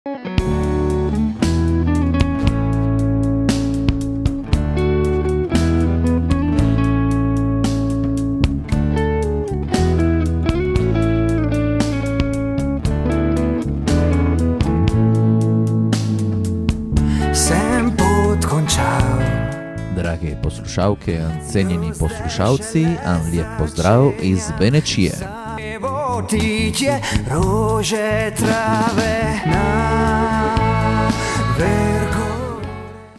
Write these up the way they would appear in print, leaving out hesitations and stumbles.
Drage poslušalke, cenjeni poslušalci, en lep pozdrav iz Benečije.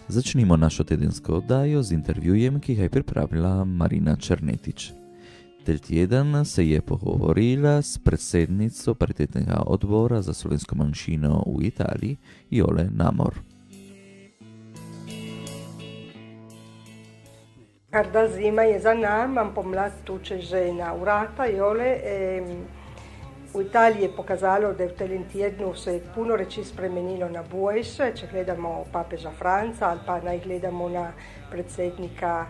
Začnimo našo tedensko oddajo z intervjujem, ki ga je pripravila Marina Černetič. Tel teden se je pogovorila s predsednico paritetnega odbora za slovensko manjšino v Italiji, Jole Namor. Karda zima je za nama, pomlad tuče že na vrata, Jole. V Italiji je pokazalo, da je v tem tednu se je puno reči spremenilo na boljše, če gledamo papeža Franca ali pa naj gledamo na predsednika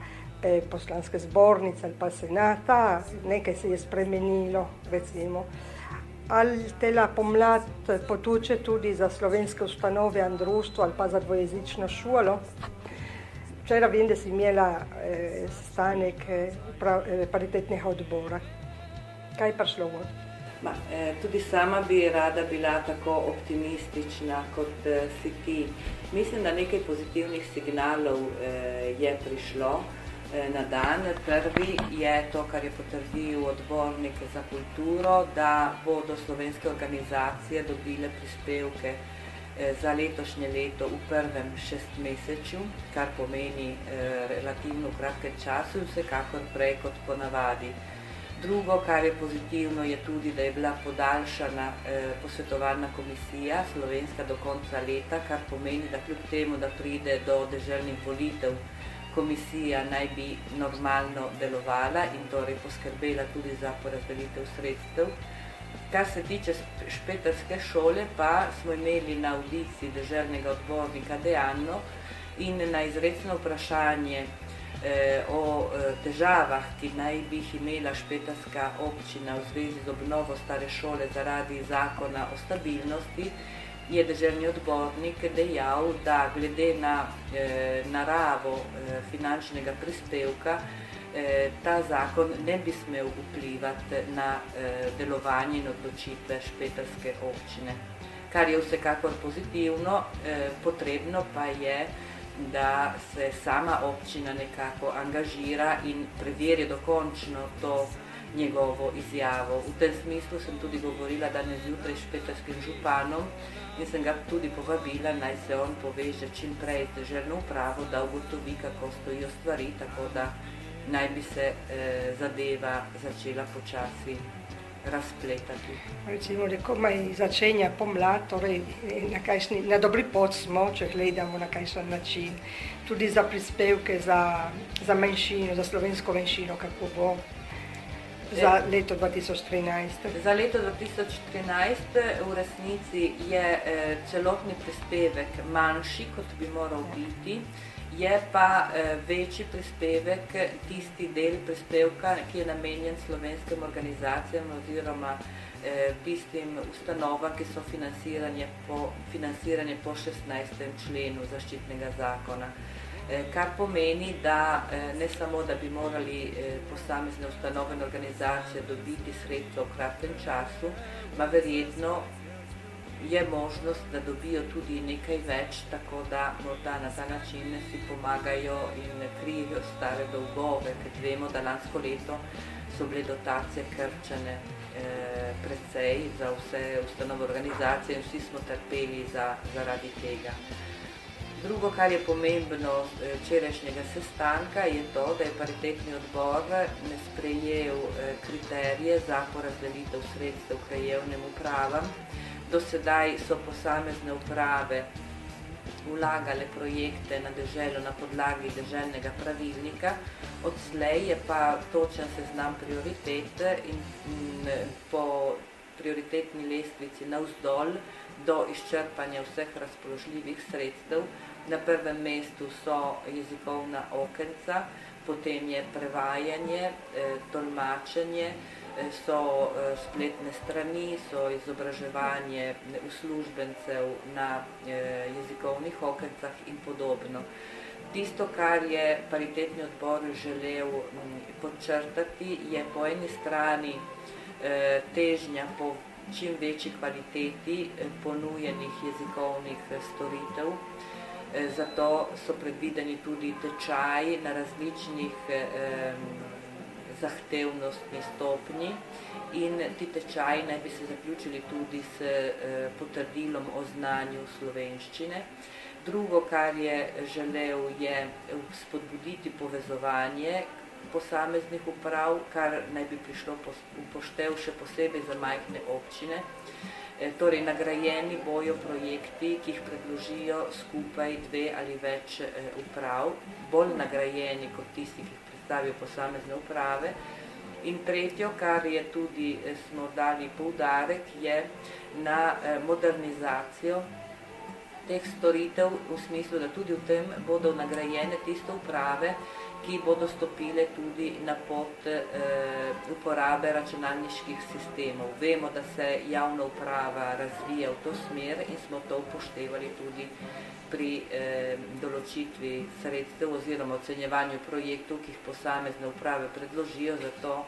poslanske zbornice ali pa senata, nekaj se je spremenilo, recimo. Ali tela pomlad potuče tudi za slovenske ustanove in društvo ali pa za dvojezično šolo. Včeraj vem, da si imela sestanek paritetnega odbora. Kaj je prišlo od? Tudi sama bi rada bila tako optimistična, kot si ti. Mislim, da nekaj pozitivnih signalov je prišlo na dan. Prvi je to, kar je potrdil odbornik za kulturo, da bodo slovenske organizacije dobile prispevke za letošnje leto v prvem šestmesečju, kar pomeni relativno v kratkem času in vsekakor prej kot ponavadi. Drugo, kar je pozitivno, je tudi, da je bila podaljšana posvetovalna komisija slovenska do konca leta, kar pomeni, da kljub temu, da pride do deželnih volitev, komisija naj bi normalno delovala in torej poskrbela tudi za porazdelitev sredstev. Kar se tiče špeterske šole, pa smo imeli na audiciji deželnega odbornika Dejano in na izrecno vprašanje o težavah, ki naj bi jih imela špeterska občina v zvezi z obnovo stare šole zaradi zakona o stabilnosti, je deželni odbornik dejal, da glede na naravo finančnega prispevka ta zakon ne bi smel vplivati na delovanje in odločitve špeterske občine. Kar je vsekakor pozitivno, potrebno pa je, da se sama občina nekako angažira in preveri dokončno to njegovo izjavo. V tem smislu sem tudi govorila danes zjutraj s špeterskim županom in sem ga tudi povabila, naj se on poveže čim prej z deželno upravo, da ugotovi, kako stojijo stvari, tako da naj bi se zadeva začela počasi razpletati. Recimo, da komaj začenja pomlad, torej na dobri pot smo, če gledamo na kakšen način. Tudi za prispevke za manjšino, za slovensko manjšino, kako bo za leto 2013. Za leto 2013 v resnici je celotni prispevek manjši, kot bi moral biti. Je pa večji prispevek tisti del prispevka, ki je namenjen slovenskim organizacijam oziroma tistim ustanovam, ki so financiranje po 16. členu zaščitnega zakona. Kar pomeni, da ne samo, da bi morali posamezne ustanove in organizacije dobiti sredstva v kratkem času, ma verjetno je možnost, da dobijo tudi nekaj več, tako da morda na ta način si pomagajo in krijejo stare dolgove, ker vemo, da lansko leto so bile dotacije krčene precej za vse ustanove organizacije in vsi smo trpeli zaradi tega. Drugo, kar je pomembno včerajšnjega sestanka, je to, da je paritetni odbor sprejel kriterije za porazdelitev sredstev krajevnim upravam. Do sedaj so posamezne uprave vlagale projekte na deželo na podlagi deželnega pravilnika, odslej je pa točen seznam prioritet in po prioritetni lestvici navzdol do izčrpanja vseh razpoložljivih sredstev. Na prvem mestu so jezikovna okenca, potem je prevajanje, tolmačenje, so spletne strani, so izobraževanje uslužbencev na jezikovnih okencah in podobno. Tisto, kar je paritetni odbor želel podčrtati, je po eni strani težnja po čim večji kvaliteti ponujenih jezikovnih storitev. Zato so predvideni tudi tečaji na različnih zahtevnostni stopnji in ti tečaji naj bi se zaključili tudi s potrdilom o znanju slovenščine. Drugo, kar je želel, je spodbuditi povezovanje posameznih uprav, kar naj bi prišlo upoštev še posebej za majhne občine. Torej, nagrajeni bojo projekti, ki jih predložijo skupaj 2 ali več uprav, bolj nagrajeni kot tisti, ki jih predstavijo posamezne uprave. In tretjo, kar je tudi smo dali poudarek, je na modernizacijo teh storitev v smislu, da tudi v tem bodo nagrajene tiste uprave, ki bodo stopile tudi na pot uporabe računalniških sistemov. Vemo, da se javna uprava razvija v to smer in smo to upoštevali tudi pri določitvi sredstev oziroma ocenjevanju projektov, ki jih posamezne uprave predložijo za to,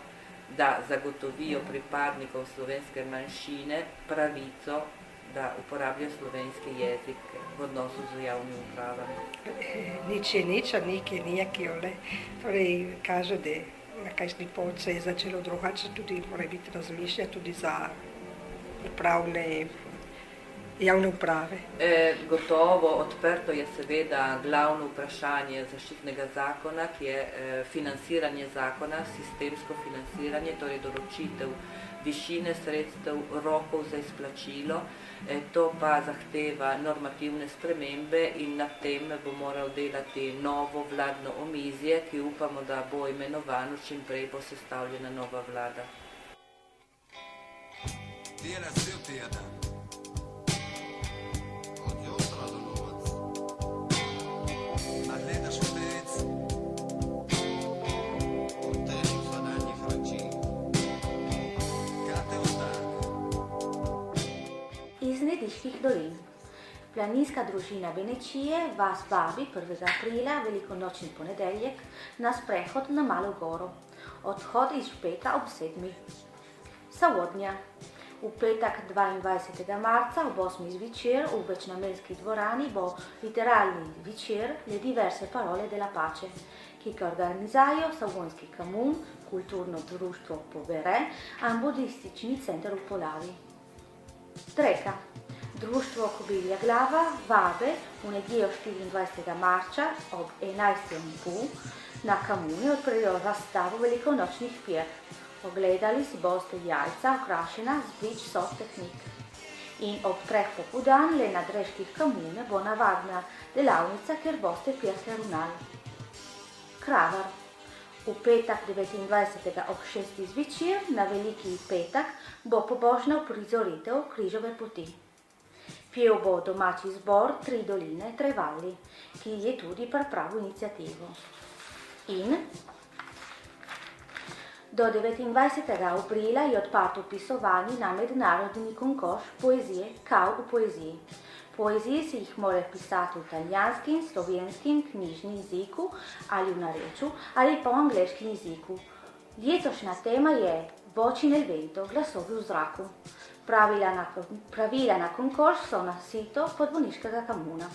da zagotovijo pripadnikom slovenske manjšine pravico, da uporabljajo slovenski jezik v odnosu z javnimi upravami. Nič je nič, a nekaj nijaki, torej kaže, da na kajšni pot se je začelo drugače tudi biti razmišljati tudi za upravne, javne uprave. Gotovo odprto je seveda glavno vprašanje zaščitnega zakona, ki je financiranje zakona, sistemsko financiranje, torej določitev višine sredstev, rokov za izplačilo. To pa zahteva normativne spremembe in na tem bo moral delati novo vladno omizje, ki upamo, da bo imenovano, čim prej bo sestavljena nova vlada. Iz Nediških dolin. Planinska družina Benečije vas vabi 1. aprila, velikonočni ponedeljek, na sprehod na Malo goro. Odhod iz Špeta ob 7. Savodnja. V petek 22. marca ob 8. zvečer v Večnamelski dvorani bo literarni večer Le diverse parole della pace, ki ga organizajo Savonski Kamun, kulturno društvo Povere in budistični center v Polavi. Treka. Društvo Kobilja glava vabe v nedeljo 24. marca ob 11:30 na Kamuni odprejo razstavo velikonočnih pier. Ogledali si boste jajca okrašena z blič softehnik. In ob 3 popoldan le na Dreških Kamune bo navadna delavnica, kjer boste pirke runali. Kravar. V petek 29. ob 6. zvečer na Veliki petek bo pobožna uprizoritev Križove poti. Pjev bo domači zbor Tri doline, Tre valli, ki je tudi pripravil inicijativo. In do 29. aprila je odprto vpisovanje na mednarodni konkurs poezije Kao v poeziji. Poezije si jih mora pisati v italijanskem, slovenskem, knjižnem jeziku ali v narečju ali pa v angleškem jeziku. Letošnja tema je Voci nel vento, glasovi v zraku. Pravila na konkurs so na situ Podbolniškega Kamuna.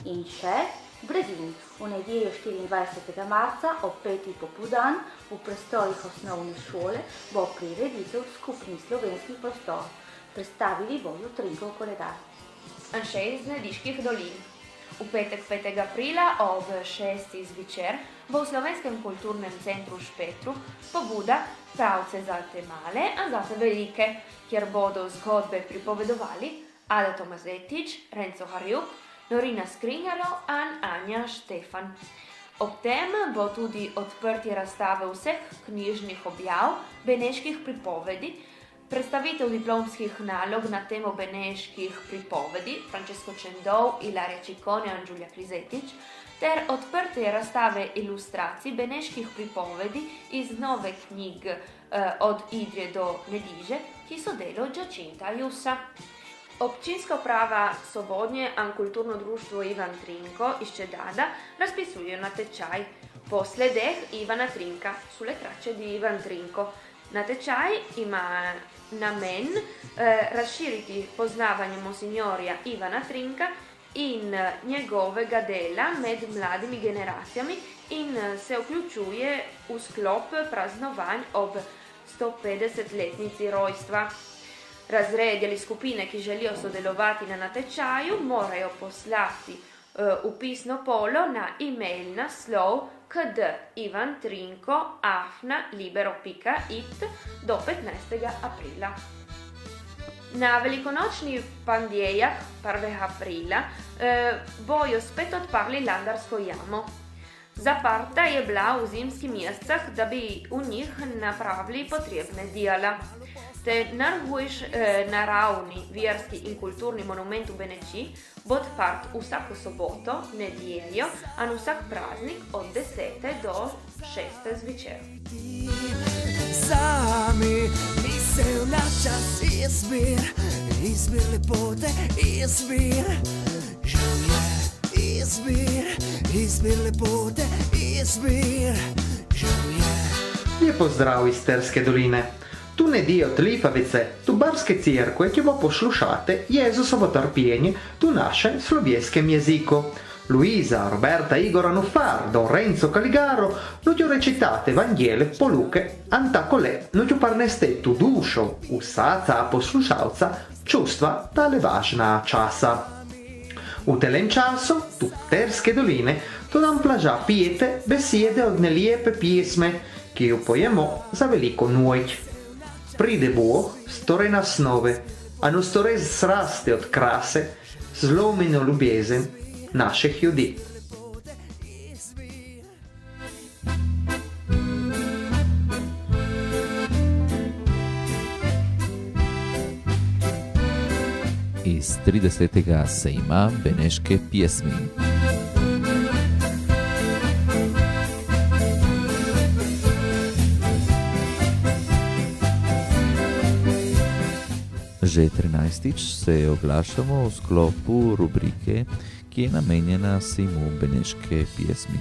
In še Bredin. V nedeljo 24. marca ob 5. popoldan v prostorih osnovne šole bo prireditev skupni slovenskih prostor. Predstavili bodo Trinkov koledar. Anše iz Nediških dolin. V petek 5. aprila ob 6. zvečer bo v Slovenskem kulturnem centru v Špetru pobuda Pravce zate male, a zate velike, kjer bodo zgodbe pripovedovali Ada Tomazetič, Renzo Harjuk, Norina Skrinjalo in Anja Štefan. Ob tem bo tudi odprtje razstave vseh knjižnih objav beneških pripovedi, predstavitev diplomskih nalog na temo beneških pripovedi Francesco Cendov, Ilaria Ciccone in Giulia Clisetič ter odprtje razstave ilustracij beneških pripovedi iz nove knjige od Idrije do Nediže, ki so delo Giacinta Jussa. Občinsko prava Sobodnje in kulturno društvo Ivan Trinko iz Čedada razpisujejo natečaj po sledeh Ivana Trinka sulle tracce di Ivan Trinko. Natečaj ima namen razširiti poznavanje monsignorja Ivana Trinka in njegovega dela med mladimi generacijami in se vključuje v sklop praznovanj ob 150-letnici rojstva. Razredi ali skupine, ki želijo sodelovati na natečaju, morajo poslati upisno polo na e-mail naslov kd.ivantrinko@libero.it do 15. aprila. Na velikonočni pandjejah 1. aprila bojo spet odprli Landarsko jamo. Zaprta je bila v zimskih mesecih, da bi v njih napravili potrebne dijala. Te najbolj naravni verski in kulturni monument v Benečiji bo odprt vsako soboto, nedeljo in vsak praznik od 10. do 6. zvečer. Sami misel na čas izbir lepote, izbir življenje, izbir lepote, izbir življenje. Lijepo zdrav iz Terske doline. Tu ne dio Tlipavice, tu barske crkve, ki bo poslušate Jezusovo trpljenje tu našem slovenskem jeziku. Luisa, Roberta, Igor Nuffar, Don Renzo Caligaro, non ti recitate Vangele po Luke, antakole non ti parneste tu dušo, usaca poslušalca, čustva tale važna časa. V telem času, tu Terske doline, to nam plaža pijete besede od nelijepe pjesme, ki jo pojemo za veliko nujť. Pride Bog, storej nas nove, a no storej zraste od krase, zlomljeno ljubezen naših ljudi. Iz 30. sejma beneške pjesmi. Že 13. se oglašamo v sklopu rubrike, ki je namenjena sejmu beneške pjesmi.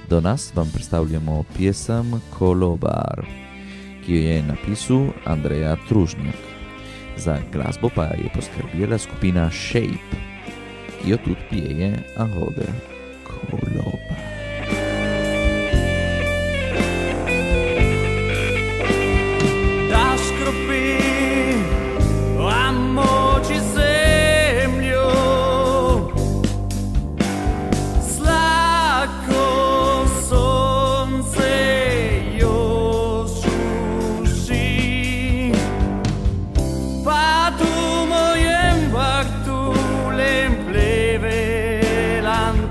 Do nas vam predstavljamo pjesem Kolobar, ki jo je napisal Andreja Tružnjak. Za glasbo pa je poskrbela skupina Shape, ki jo tudi pjeje Ahode. Kolobar.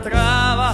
Trava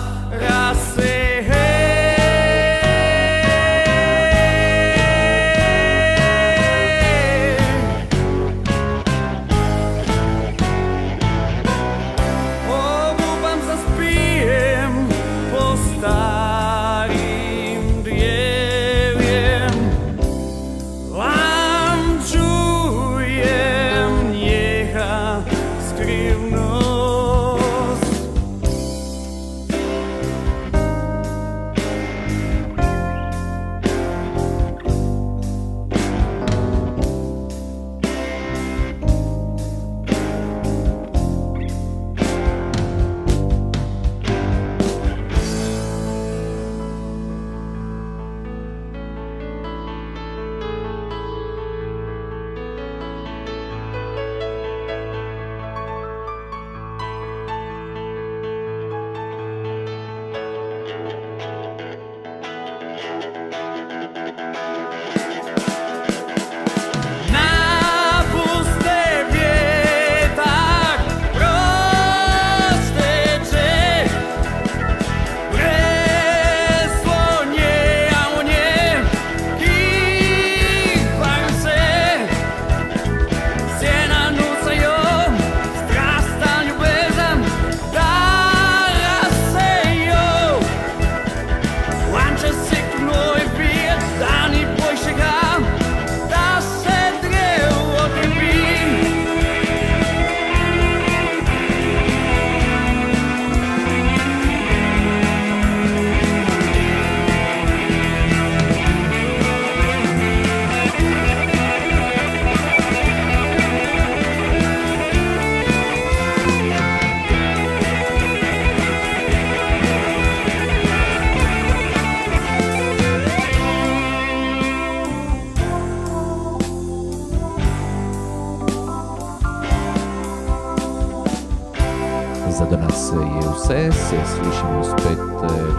Za danas je vse, se slišimo spet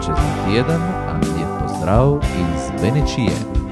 čez teden, a lijep pozdrav iz Benečije.